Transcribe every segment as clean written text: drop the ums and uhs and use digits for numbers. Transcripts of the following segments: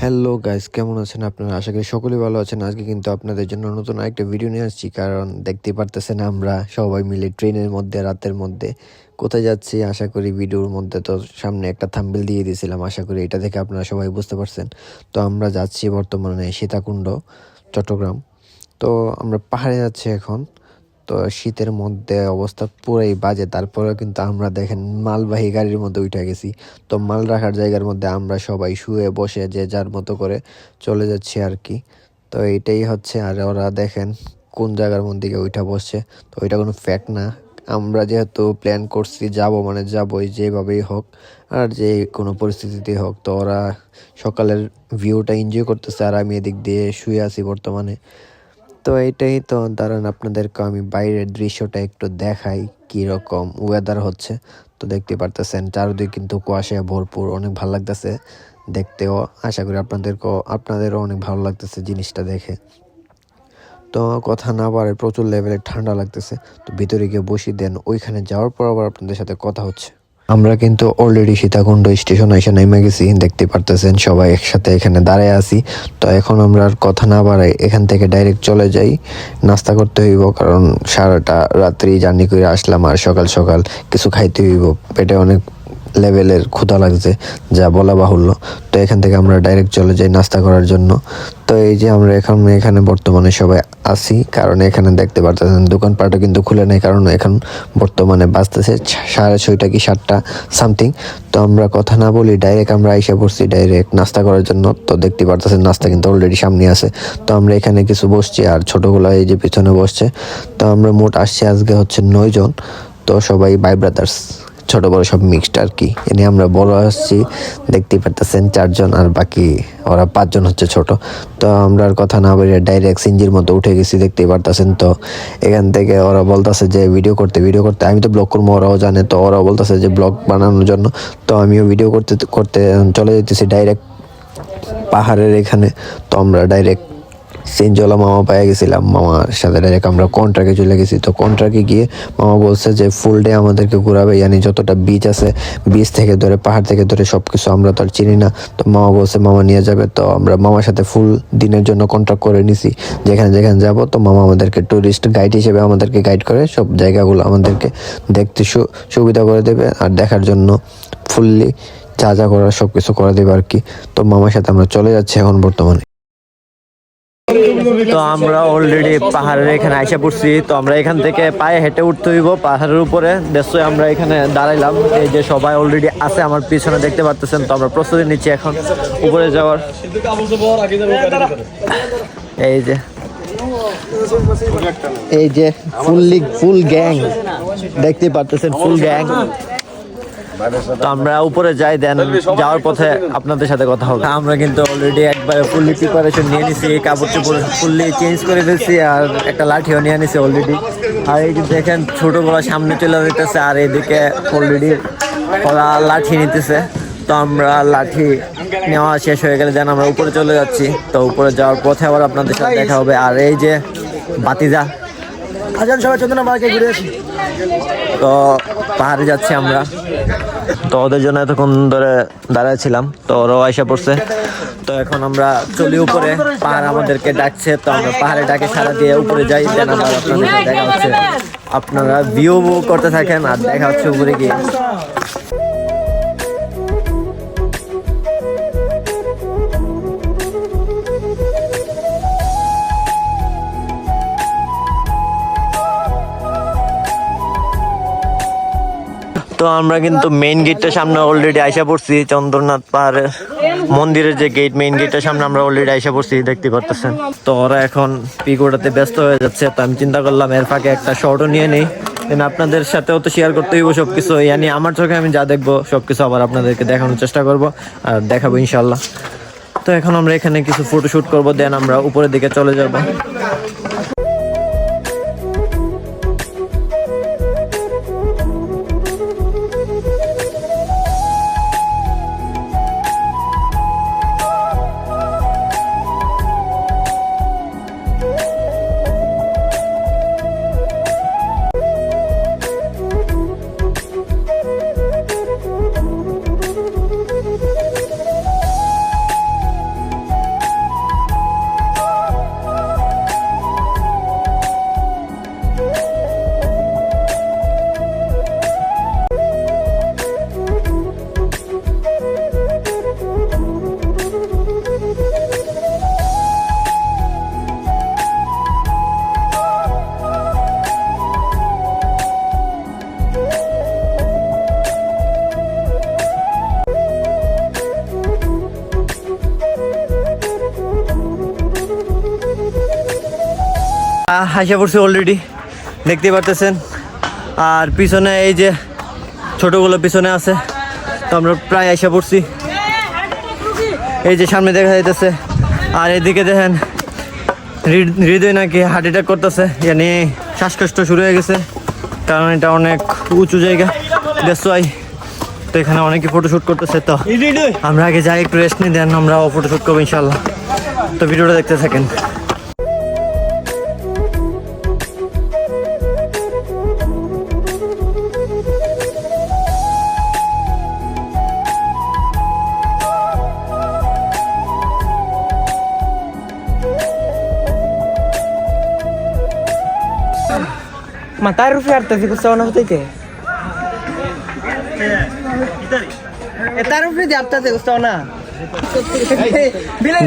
Hello guys, কেমন আছেন আপনারা? আশা করি সকলেই ভালো আছেন। আজকে কিন্তু আপনাদের জন্য নতুন আরেকটা ভিডিও নিয়ে আসছি, কারণ দেখতেই পারতেছেন আমরা সবাই মিলে ট্রেনের মধ্যে রাতের মধ্যে কোথায় যাচ্ছি। আশা করি ভিডিওর মধ্যে তো সামনে একটা থাম্বনেল দিয়ে দিয়েছিলাম, আশা করি এটা থেকে আপনারা সবাই বুঝতে পারছেন। তো আমরা যাচ্ছি বর্তমানে সীতাকুণ্ড, চট্টগ্রাম। তো আমরা পাহাড়ে যাচ্ছি এখন। তো শীতের মধ্যে অবস্থা পুরাই বাজে, তারপরেও কিন্তু আমরা দেখেন মালবাহী গাড়ির মধ্যে উঠে গেছি। তো মাল রাখার জায়গার মধ্যে আমরা সবাই শুয়ে বসে যে যার মতো করে চলে যাচ্ছি আর কি। তো এইটাই হচ্ছে। আর ওরা দেখেন কোন জায়গার মধ্যে গিয়ে উঠা বসছে। তো ওইটা কোনো ফ্যাক্ট না, আমরা যেহেতু প্ল্যান করছি যাব মানে যাবই, যেভাবেই হোক আর যে কোনো পরিস্থিতিতেই হোক। তো ওরা সকালের ভিউটা এনজয় করতেছে আর আমি এদিক দিয়ে শুয়ে আছি বর্তমানে। তো এইটাই তো, দাঁড়ান আপনাদেরকে আমি বাইরের দৃশ্যটা একটু দেখাই কি রকম ওয়েদার হচ্ছে। তো দেখতে পারতেছেন চারদিকে কিন্তু কুয়াশায় ভরপুর, অনেক ভালো লাগতেছে দেখতেও। আশা করি আপনাদেরও অনেক ভালো লাগতেছে জিনিসটা দেখে। তো কথা না বাড়ায়, প্রচুর লেভেলে ঠান্ডা লাগতেছে। তো ভিতরে গিয়ে বসি, দেন ওইখানে যাওয়ার পর আবার আপনাদের সাথে কথা হচ্ছে। আমরা কিন্তু অলরেডি সীতাকুণ্ড স্টেশন এসে নেমে গেছি, দেখতে পারতেছেন সবাই একসাথে এখানে দাঁড়ায় আছি। তো এখন আমরা আর কথা না বাড়াই, এখান থেকে ডাইরেক্ট চলে যাই। নাস্তা করতে হইব, কারণ সারাটা রাত্রি জার্নি করে আসলাম আর সকাল সকাল কিছু খাইতে হইব। পেটে অনেক লেভেলের ক্ষুধা লাগছে, যা বলা বাহুল্য। তো এখান থেকে আমরা ডাইরেক্ট চলে যাই নাস্তা করার জন্য। তো এই যে আমরা এখানে বর্তমানে সবাই আছি, কারণ এখানে দেখতে পারতেছেন দোকানপাটও কিন্তু খুলে নেই, কারণ এখন বর্তমানে বাজতেছে 6:30 কি 7টা সামথিং। তো আমরা কথা না বলি ডাইরেক্ট আমরা আইসা পড়ছি ডাইরেক্ট নাস্তা করার জন্য। তো দেখতে পারতেছেন নাস্তা কিন্তু অলরেডি সামনে আছে। তো আমরা এখানে কিছু বসছি আর ছোটগুলো এই যে পিছনে বসছে। তো আমরা মোট আসছি আজকে হচ্ছে 9 জন। তো সবাই ভাই ব্রাদার্স, ছোট বড় সব মিক্সড আর কি। এনে আমরা বড় আসছি, দেখতেই পারতেছেন 4 জন, আর বাকি ওরা 5 জন হচ্ছে ছোট। তো আমরা আর কথা না বলে ডাইরেক্ট সিঞ্জির মতো উঠে গেছি, দেখতেই পারতেছেন। তো এখান থেকে ওরা বলতেছে যে ভিডিও করতে, আমি তো ব্লগ করবো, ওরাও জানে। তো ওরাও বলতেছে যে ব্লগ বানানোর জন্য। তো আমিও ভিডিও করতে করতে চলে যেতেছি ডাইরেক্ট পাহাড়ের এখানে। তো আমরা ডাইরেক্ট সিনজলা মামা পেয়ে গেছিলাম, মামার সাথে ডাইরেক্ট আমরা কন্ট্রাকে চলে গেছি। তো কন্ট্রাকে গিয়ে মামা বলছে যে ফুল ডে আমাদেরকে ঘুরাবে, ইয়ানি যতটা বিচ আছে, বিচ থেকে ধরে পাহাড় থেকে ধরে সব কিছু আমরা তো আর চিনি না। তো মামা বলছে মামা নিয়ে যাবে। তো আমরা মামার সাথে ফুল দিনের জন্য কন্ট্রাক্ট করে নিছি, যেখানে যেখানে যাব। তো মামা আমাদেরকে ট্যুরিস্ট গাইড হিসেবে আমাদেরকে গাইড করে, সব জায়গাগুলো আমাদেরকে দেখতে সুবিধা করে দেবে, আর দেখার জন্য ফুললি যা যা করার সব কিছু করে দেবে আর কি। তো মামার সাথে আমরা চলে যাচ্ছি এখন বর্তমানে। তো আমরা অলরেডি পাহাড়ের এখানে আইসা পড়ছি। তো আমরা এখান থেকে পায়ে হেঁটে উঠতে হইব পাহাড়ের উপরে। দেখছো আমরা এখানে দাঁড়াইলাম, এই যে সবাই অলরেডি আছে আমার পিছনে, দেখতে পাচ্ছেন। তো আমরা প্রস্তুতি নিচ্ছি এখন উপরে যাওয়ার। এই যে ফুল গ্যাং, দেখতে পাচ্ছেন ফুল গ্যাং। তো আমরা উপরে যাই, দেন যাওয়ার পথে আপনাদের সাথে কথা হবে। আমরা কিন্তু অলরেডি একবারে ফুললি প্রিপারেশন নিয়ে নিছি, কাপড় চোপড় ফুললি চেঞ্জ করে ফেলছি, আর একটা লাঠিও নিয়ে নিছি অলরেডি। আর এই যে দেখেন ছোটগুলো সামনে চলে যেতেছে, আর এদিকে অলরেডি ওরা লাঠি নিতেছে। তো আমরা লাঠি নেওয়া শেষ হয়ে গেলে দেন আমরা উপরে চলে যাচ্ছি। তো উপরে যাওয়ার পথে আবার আপনাদের সাথে দেখা হবে। আর এই যে বাতিজা সবাই চন্দনা মাকে ঘুরে আসি। তো পাহাড়ে যাচ্ছি আমরা। তো ওদের জন্য এতক্ষণ ধরে দাঁড়াইছিলাম, তো ওরাও আইসা পড়ছে। তো এখন আমরা চলি উপরে, পাহাড় আমাদেরকে ডাকছে। তো আমরা পাহাড়ে ডাকে সারা দিয়ে উপরে যাই, দেন আবার আপনাদের সাথে দেখা হচ্ছে। আপনারা ভিউ করতে থাকেন আর দেখা হচ্ছে উপরে গিয়ে। তো আমরা কিন্তু মেইন গেটটার সামনে অলরেডি আইসা পড়ছি, চন্দ্রনাথ পাহাড়ের মন্দিরের যে গেট, মেইন গেটটার সামনে আমরা অলরেডি আইসা পড়ছি, দেখতে পারতেছেন। তো ওরা এখন পিক ওঠাতে ব্যস্ত হয়ে যাচ্ছে। তো আমি চিন্তা করলাম এর ফাঁকে একটা শর্টও নিয়ে নেই, আপনাদের সাথেও তো শেয়ার করতে হইব সবকিছু। ইয়ানি আমার চোখে আমি যা দেখবো সবকিছু আবার আপনাদেরকে দেখানোর চেষ্টা করব আর দেখাবো ইনশাল্লাহ। তো এখন আমরা এখানে কিছু ফটোশুট করবো, দেন আমরা উপরের দিকে চলে যাব। আইসা পড়ছি অলরেডি, দেখতে পারতেছেন। আর পিছনে এই যে ছোটগুলো পিছনে আছে, তো আমরা প্রায় আইসা পড়ছি। এই যে সামনে দেখা যাইতেছে। আর এদিকে দেখেন হৃদয় নাকি হার্ট অ্যাটাক করতেছে, মানে শ্বাসকষ্ট শুরু হয়ে গেছে, কারণ এটা অনেক উঁচু জায়গা। That's why. তো এখানে অনেকে ফটোশ্যুট করতেছে, তো আমরা আগে যাই একটু রেস্ট নিই, দেন আমরাও ফটোশ্যুট করবো ইনশাল্লাহ। তো ভিডিওটা দেখতে থাকেন। Matar oferta, fico só na UTT. Taruh ni diapta te gusto na.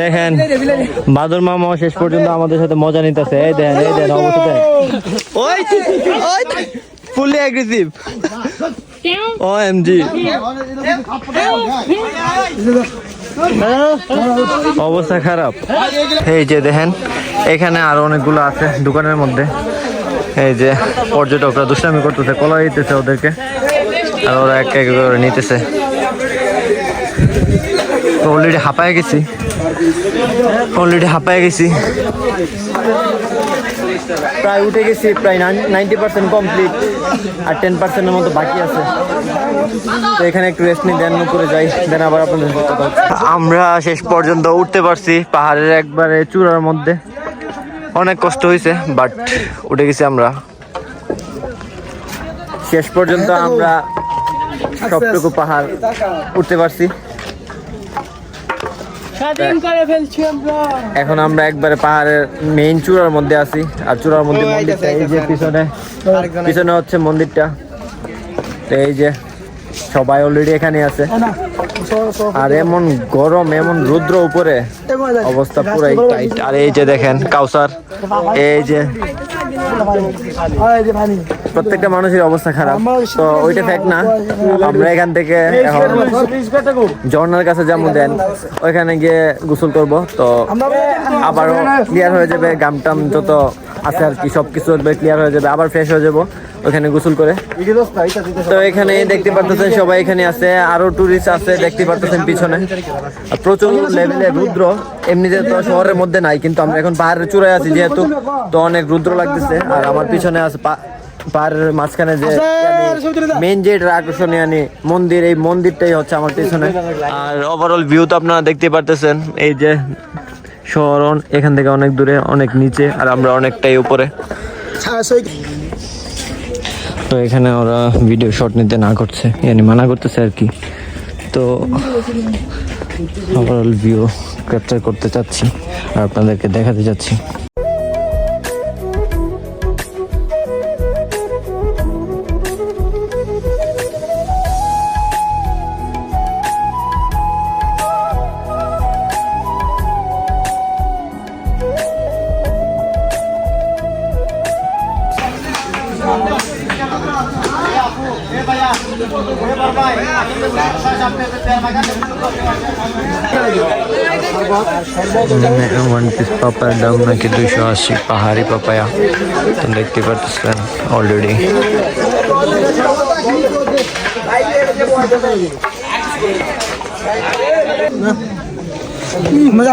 দেখেন বাদল মামা শেষ পর্যন্ত আমাদের সাথে মজা নিতেছে। এই দেখেন অবস্থা দেখেন। ওই ফুলি অ্যাগ্রেসিভ। ওএমজি অবস্থা খারাপ। এই যে দেখেন এখানে আরো অনেকগুলো আছে দোকানের মধ্যে। এই যে পর্যটকরা দুষ্টামি করতেছে, কলা দিতেছে ওদেরকে, আর ওরা এক এক করে নিতেছে। অলরেডি হাঁপায় গেছি, প্রায় উঠে গেছি, প্রায় 90% কমপ্লিট, আর 10%-এর মতো বাকি আছে। তো এখানে একটু রেস্ট নিই, দেন উপরে যাই, দেন আবার আপনাদের কথা। আমরা শেষ পর্যন্ত উঠতে পারছি পাহাড়ের একবারে চূড়ার মধ্যে। অনেক কষ্ট হয়েছে, বাট উঠে গেছি আমরা। শেষ পর্যন্ত আমরা সবটুকু পাহাড় উঠতে পারছি। এখন আমরা একবারে পাহাড়ের মেইন চূড়ার মধ্যে আছি, আর চূড়ার মধ্যে মন্দিরটা, এই যে পিছনে হচ্ছে মন্দিরটা। তো এই যে সবাই অলরেডি এখানে আছে, আর এমন গরম, এমন রুদ্র উপরে, অবস্থা পুরাই টাইট। আর এই যে দেখেন কাউসার, এই যে প্রত্যেকটা মানুষের অবস্থা খারাপ। তো ওইটা ফ্যাক্ট না, আমরা এখান থেকে এখন ঝর্ণার কাছে যাবো, দেন ওইখানে গিয়ে গোসল করব। তো আবারও ক্লিয়ার হয়ে যাবে, গামটাম যত আছে আর কি সবকিছু ক্লিয়ার হয়ে যাবে, আবার ফ্রেশ হয়ে যাবো ওখানে গোসল করে। তো এখানে দেখতে পারতেছেন সবাই এখানে আছে, আরো টুরিস্ট আছে দেখতে পারতেছেন পিছনে। প্রচুর লেভেলে রুদ্র, এমনিতে তো শহরের মধ্যে নাই, কিন্তু আমরা এখন পাহাড়ের চূড়ায় আছি যেহেতু, তো অনেক রুদ্র লাগতেছে। আর আমার পিছনে আছে পাহাড়ের মাঝখানে যে মেইন যে আকর্ষণীয় মন্দির, এই মন্দিরটাই হচ্ছে আমার পিছনে। আর ওভারঅল ভিউ তো আপনারা দেখতে পারতেছেন, এই যে শহর এখান থেকে অনেক দূরে, অনেক নিচে, আর আমরা অনেকটাই উপরে। তো এখানে ওরা ভিডিও শট নিতে না করছে, মানে মানা করতেছে আর কি। তো ওভারঅল ভিউ ক্যাপচার করতে চাচ্ছি আর আপনাদেরকে দেখাতে চাচ্ছি। ওয়ান পিস পাপায়ার দাম নাকি 280, পাহাড়ি পাপায়া। তো দেখতে পাচ্ছেন অলরেডি।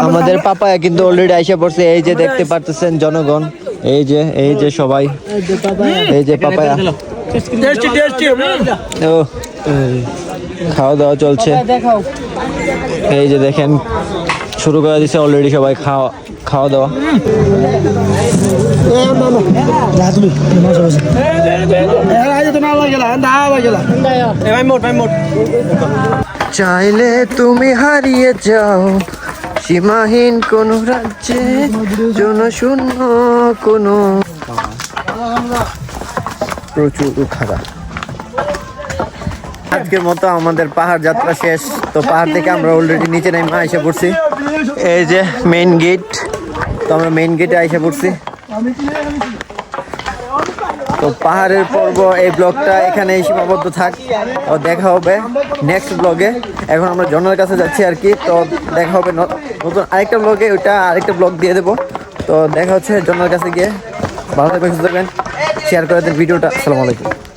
আমাদের পাপায়া কিন্তু অলরেডি আইসা পড়ছে। এই যে দেখতে পারতেছেন জনগণ, এই যে সবাই, এই যে পাপায়া। ও খাওয়া দাওয়া চলছে, এই যে দেখেন শুরু করে দিচ্ছে অলরেডি সবাই খাওয়া দাওয়া। চাইলে তুমি হারিয়ে যাও সীমাহীন কোন রাজ্যে, জনশূন্য কোনো। প্রচুর খারাপ। আজকের মতো আমাদের পাহাড় যাত্রা শেষ। তো পাহাড় থেকে আমরা অলরেডি নিচে নেমে এসে পড়ছি, এই যে মেইন গেট। তো আমরা মেইন গেটে এসে পড়ছি। তো পাহাড়ের পর্ব এই ব্লগটা এখানেই সীমাবদ্ধ থাক, ও দেখা হবে নেক্সট ব্লগে। এখন আমরা ঝর্ণার কাছে যাচ্ছি আর কি। তো দেখা হবে নতুন আরেকটা ব্লগে, ওইটা আরেকটা ব্লগ দিয়ে দেবো। তো দেখা হচ্ছে ঝর্ণার কাছে গিয়ে। ভালো থাকবেন সুস্থ থাকবেন শেয়ার করে দেন ভিডিওটা আসসালামু আলাইকুম